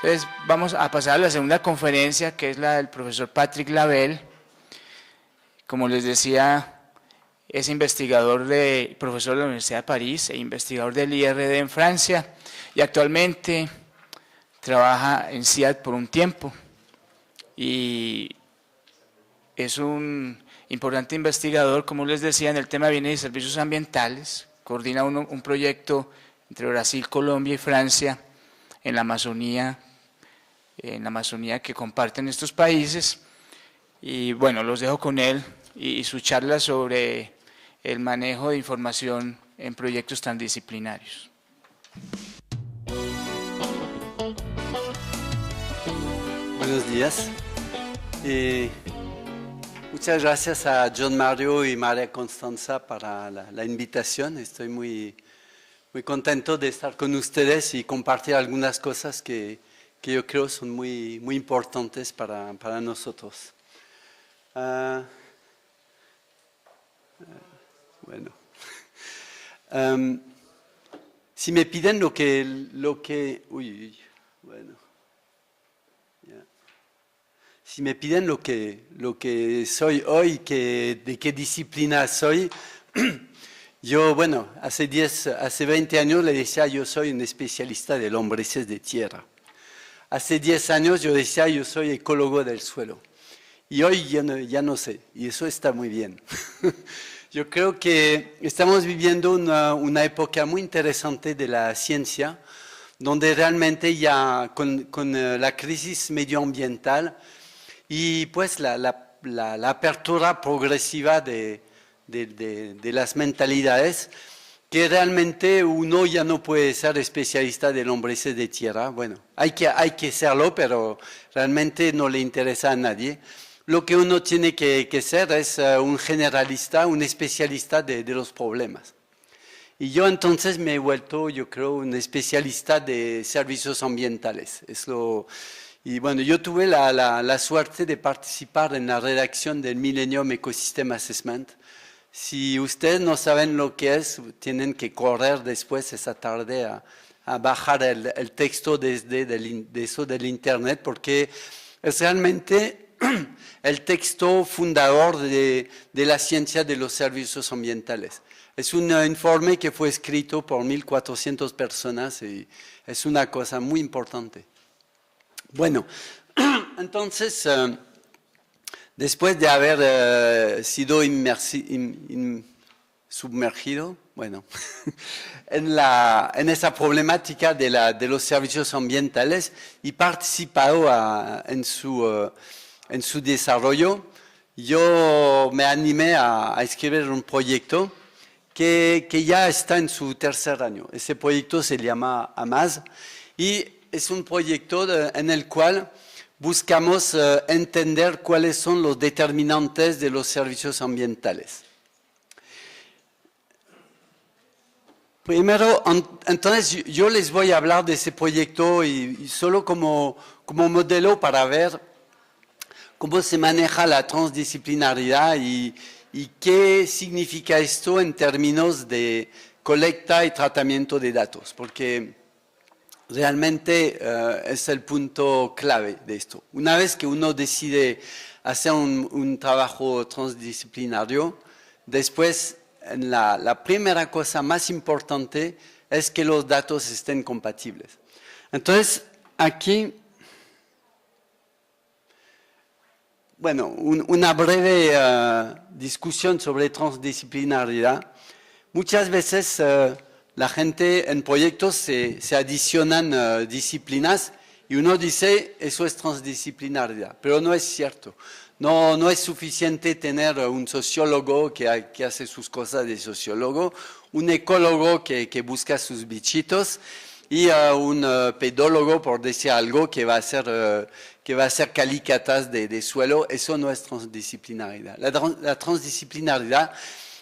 Entonces vamos a pasar a la segunda conferencia, que es la del profesor Patrick Labelle. Como les decía, es profesor de la Universidad de París e investigador del IRD en Francia, y actualmente trabaja en CIAD por un tiempo. Y es un importante investigador, como les decía, en el tema de bienes y servicios ambientales. Coordina un proyecto entre Brasil, Colombia y Francia en la Amazonía que comparten estos países. Y bueno, los dejo con él y su charla sobre el manejo de información en proyectos transdisciplinarios. Buenos días. Muchas gracias a John Mario y María Constanza para la invitación. Estoy muy contento de estar con ustedes y compartir algunas cosas que yo creo son muy importantes para nosotros. Bueno, si me piden lo que bueno, yeah. Si me piden lo que soy hoy, de qué disciplina soy, yo, bueno, hace 20 años le decía yo soy un especialista de lombrices de tierra. Hace 10 años yo decía yo soy ecólogo del suelo. Y hoy ya no sé, y eso está muy bien. Yo creo que estamos viviendo una época muy interesante de la ciencia, donde realmente ya con la crisis medioambiental y pues la apertura progresiva de las mentalidades, que realmente uno ya no puede ser especialista de lombrices de tierra. Bueno, hay que serlo, pero realmente no le interesa a nadie. Lo que uno tiene que ser es un generalista, un especialista de los problemas. Y yo entonces me he vuelto, yo creo, un especialista de servicios ambientales. Y bueno, yo tuve la suerte de participar en la redacción del Millennium Ecosystem Assessment. Si ustedes no saben lo que es, tienen que correr después esa tarde a bajar el texto del internet, porque es realmente el texto fundador de la ciencia de los servicios ambientales. Es un informe que fue escrito por 1.400 personas y es una cosa muy importante. Bueno, entonces, después de haber sido sumergido, bueno, en esa problemática de los servicios ambientales y participado en su desarrollo, yo me animé a escribir un proyecto que ya está en su tercer año. Ese proyecto se llama AMAS y es un proyecto en el cual buscamos entender cuáles son los determinantes de los servicios ambientales. Primero, entonces yo les voy a hablar de ese proyecto y solo como modelo para ver cómo se maneja la transdisciplinaridad y qué significa esto en términos de colecta y tratamiento de datos, porque realmente es el punto clave de esto. Una vez que uno decide hacer un trabajo transdisciplinario, después la primera cosa más importante es que los datos estén compatibles. Entonces, aquí, bueno, una breve discusión sobre transdisciplinaridad. Muchas veces la gente en proyectos se adicionan disciplinas y uno dice eso es transdisciplinaridad, pero no es cierto. No es suficiente tener un sociólogo que hace sus cosas de sociólogo, un ecólogo que busca sus bichitos y un pedólogo, por decir algo, que va a hacer calicatas de suelo. Eso no es transdisciplinaridad. La transdisciplinaridad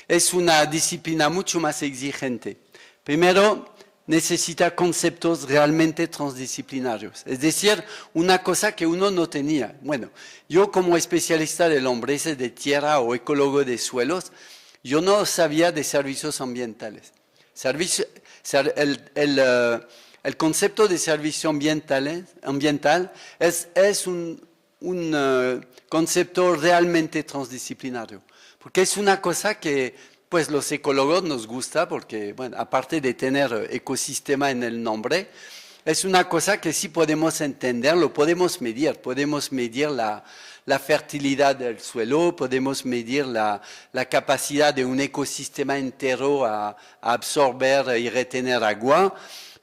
es una disciplina mucho más exigente. Primero, necesita conceptos realmente transdisciplinarios, es decir, una cosa que uno no tenía. Bueno, yo como especialista de lombrices de tierra o ecólogo de suelos, Yo no sabía de servicios ambientales. El concepto de servicio ambiental es un concepto realmente transdisciplinario, porque es una cosa que pues los ecólogos nos gusta, porque bueno, aparte de tener ecosistema en el nombre, es una cosa que sí podemos entender, lo podemos medir la fertilidad del suelo, podemos medir la capacidad de un ecosistema entero a absorber y retener agua,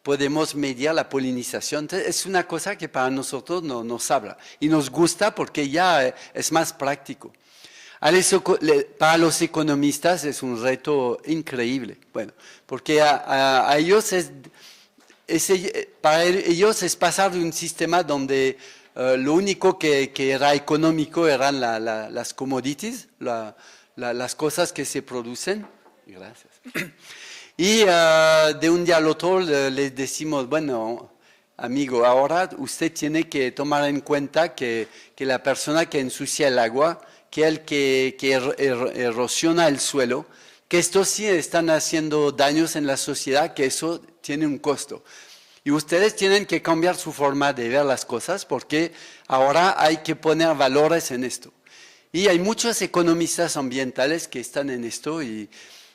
podemos medir la polinización. Entonces, es una cosa que para nosotros nos habla y nos gusta porque ya es más práctico. Para los economistas es un reto increíble, bueno, porque a ellos para ellos es pasar de un sistema donde lo único que era económico eran las commodities, las cosas que se producen. Gracias. Y de un día al otro les decimos, bueno, amigo, ahora usted tiene que tomar en cuenta que la persona que ensucia el agua, que el que erosiona el suelo, que estos sí están haciendo daños en la sociedad, que eso tiene un costo. Y ustedes tienen que cambiar su forma de ver las cosas porque ahora hay que poner valores en esto. Y hay muchos economistas ambientales que están en esto y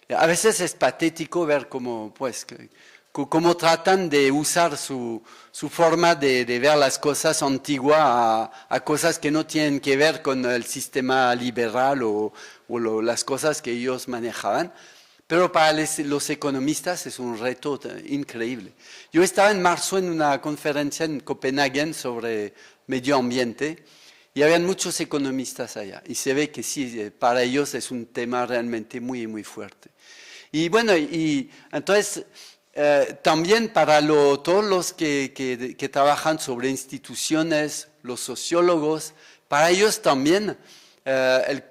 a veces es patético ver cómo tratan de usar su forma de ver las cosas antigua a cosas que no tienen que ver con el sistema liberal o las cosas que ellos manejaban. Pero para los economistas es un reto increíble. Yo estaba en marzo en una conferencia en Copenhague sobre medio ambiente y habían muchos economistas allá. Y se ve que sí, para ellos es un tema realmente muy, muy fuerte. Y bueno, y entonces también para todos los que trabajan sobre instituciones, los sociólogos, para ellos también el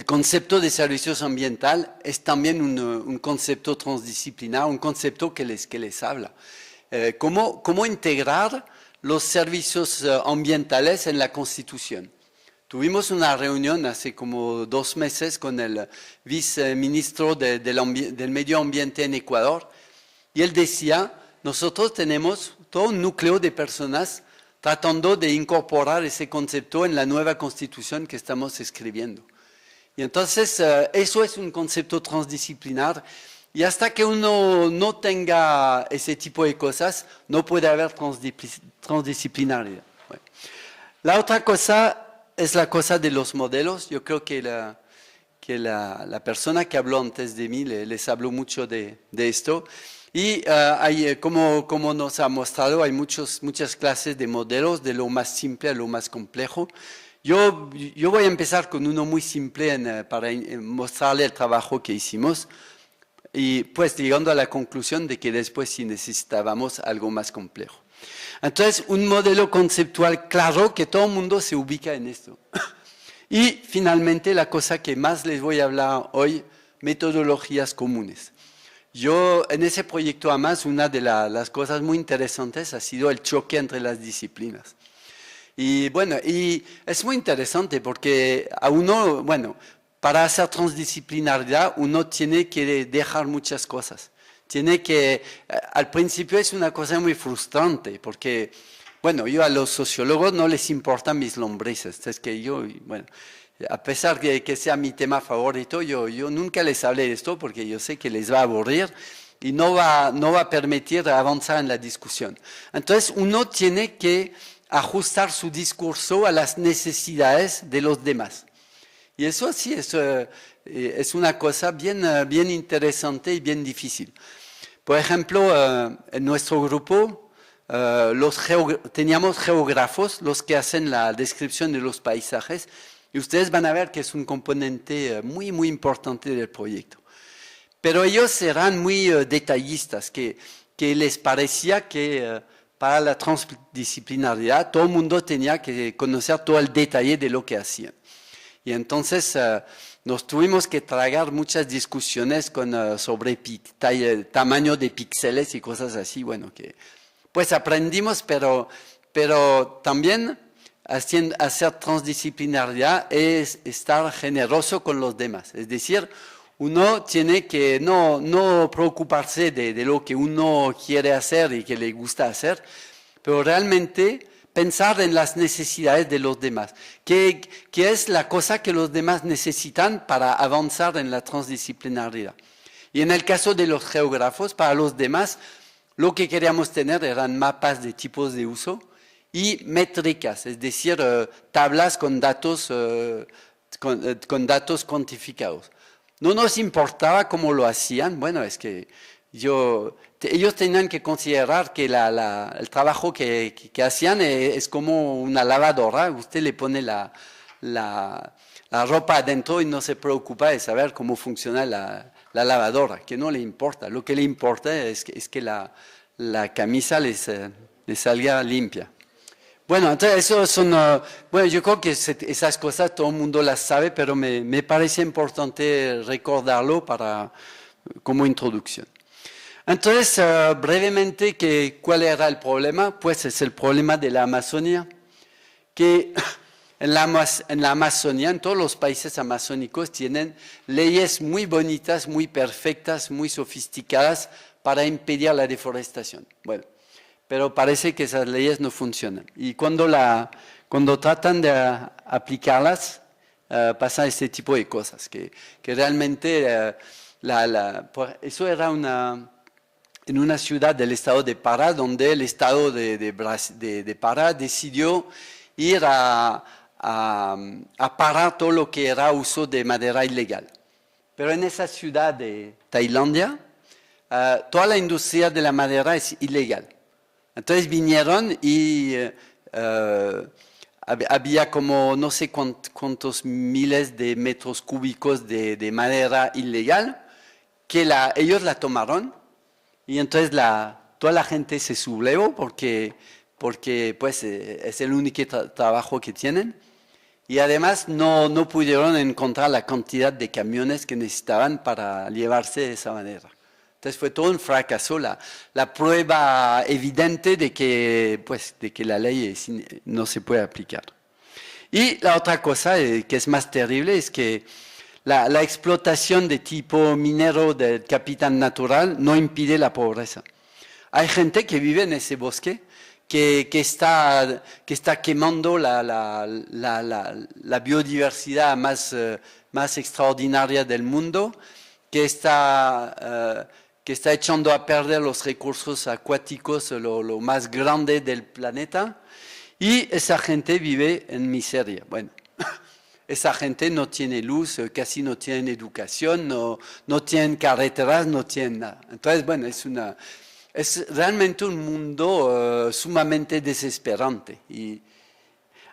concepto de servicios ambiental es también un concepto transdisciplinar, un concepto que les habla. ¿Cómo integrar los servicios ambientales en la Constitución? Tuvimos una reunión hace como 2 meses con el viceministro del Medio Ambiente en Ecuador y él decía, nosotros tenemos todo un núcleo de personas tratando de incorporar ese concepto en la nueva Constitución que estamos escribiendo. Y entonces eso es un concepto transdisciplinar y hasta que uno no tenga ese tipo de cosas no puede haber transdisciplinaridad. Bueno. La otra cosa es la cosa de los modelos. Yo creo que la persona que habló antes de mí les habló mucho de esto. Y como nos ha mostrado, hay muchas clases de modelos, de lo más simple a lo más complejo. Yo voy a empezar con uno muy simple para mostrarle el trabajo que hicimos y pues llegando a la conclusión de que después sí necesitábamos algo más complejo. Entonces, un modelo conceptual claro que todo el mundo se ubica en esto. Y finalmente, la cosa que más les voy a hablar hoy, metodologías comunes. Yo, en ese proyecto, además, una de las cosas muy interesantes ha sido el choque entre las disciplinas. Y bueno, y es muy interesante porque a uno, bueno, para hacer transdisciplinaridad uno tiene que dejar muchas cosas. Tiene que, al principio es una cosa muy frustrante porque, bueno, yo a los sociólogos no les importan mis lombrices. Es que yo, bueno, a pesar de que sea mi tema favorito, yo nunca les hablé de esto porque yo sé que les va a aburrir y no va a permitir avanzar en la discusión. Entonces uno tiene que ajustar su discurso a las necesidades de los demás. Y eso sí es una cosa bien interesante y bien difícil. Por ejemplo, en nuestro grupo teníamos geógrafos, los que hacen la descripción de los paisajes, y ustedes van a ver que es un componente muy, muy importante del proyecto. Pero ellos eran muy detallistas, que les parecía que para la transdisciplinaridad todo el mundo tenía que conocer todo el detalle de lo que hacían. Y entonces nos tuvimos que tragar muchas discusiones sobre tamaño de píxeles y cosas así. Bueno, que pues aprendimos, pero también hacer transdisciplinaridad es estar generoso con los demás. Es decir, uno tiene que no preocuparse de lo que uno quiere hacer y que le gusta hacer, pero realmente pensar en las necesidades de los demás, que es la cosa que los demás necesitan para avanzar en la transdisciplinaridad. Y en el caso de los geógrafos, para los demás, lo que queríamos tener eran mapas de tipos de uso y métricas, es decir, tablas con datos cuantificados. No nos importaba cómo lo hacían, bueno, es que ellos tenían que considerar que el trabajo que hacían es como una lavadora, usted le pone la ropa adentro y no se preocupa de saber cómo funciona la lavadora, que no le importa, lo que le importa es que la camisa les salga limpia. Bueno, entonces eso son, bueno, yo creo que esas cosas todo el mundo las sabe, pero me parece importante recordarlo como introducción. Entonces, brevemente, ¿cuál era el problema? Pues es el problema de la Amazonía, que en la Amazonía, en todos los países amazónicos, tienen leyes muy bonitas, muy perfectas, muy sofisticadas para impedir la deforestación. Bueno, pero parece que esas leyes no funcionan. Y cuando tratan de aplicarlas, pasa este tipo de cosas, que realmente eso era en una ciudad del estado de Pará, donde el estado de Pará decidió ir a parar todo lo que era uso de madera ilegal. Pero en esa ciudad de Tailandia, toda la industria de la madera es ilegal. Entonces vinieron y había como no sé cuántos miles de metros cúbicos de madera ilegal que ellos la tomaron y entonces toda la gente se sublevó porque pues es el único trabajo que tienen y además no pudieron encontrar la cantidad de camiones que necesitaban para llevarse de esa manera. Entonces fue todo un fracaso, la prueba evidente de que la ley no se puede aplicar. Y la otra cosa que es más terrible es que la explotación de tipo minero del capital natural no impide la pobreza. Hay gente que vive en ese bosque que está quemando la biodiversidad más extraordinaria del mundo, que está echando a perder los recursos acuáticos, lo más grande del planeta, y esa gente vive en miseria. Bueno, esa gente no tiene luz, casi no tiene educación, no tienen carreteras, no tienen nada. Entonces, bueno, es realmente un mundo sumamente desesperante. Y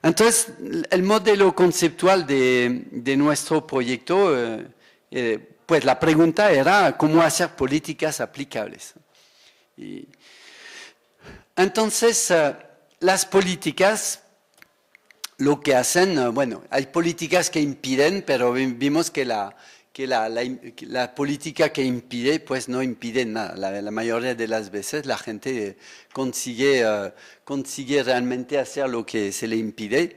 entonces, el modelo conceptual de nuestro proyecto, pues la pregunta era cómo hacer políticas aplicables. Y entonces, las políticas, lo que hacen, bueno, hay políticas que impiden, pero vimos que la política que impide, pues no impide nada. La mayoría de las veces la gente consigue realmente hacer lo que se le impide.